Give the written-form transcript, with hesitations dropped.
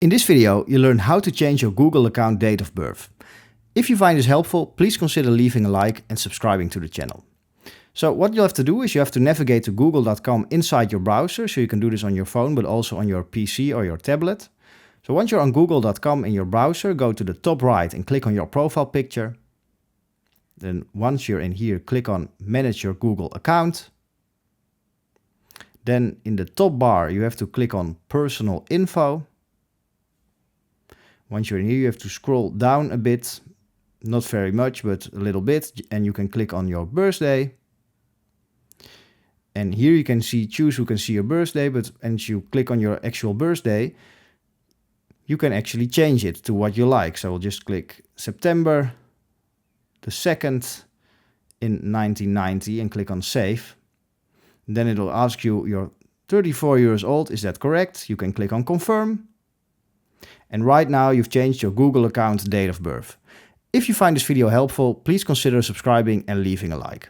In this video, you learn how to change your Google account date of birth. If you find this helpful, please consider leaving a like and subscribing to the channel. So what you have to do is you have to navigate to google.com inside your browser, so you can do this on your phone but also on your PC or your tablet. So once you're on google.com in your browser, go to the top right and click on your profile picture. Then once you're in here, click on Manage your Google account. Then in the top bar, you have to click on Personal Info. Once you're in here, you have to scroll down a bit, not very much, but a little bit, and you can click on your birthday. And here you can see choose who can see your birthday, but once you click on your actual birthday, you can actually change it to what you like. So we'll just click September the 2nd in 1990 and click on Save. And then it'll ask you, you're 34 years old, is that correct? You can click on Confirm. And right now you've changed your Google account date of birth. If you find this video helpful, please consider subscribing and leaving a like.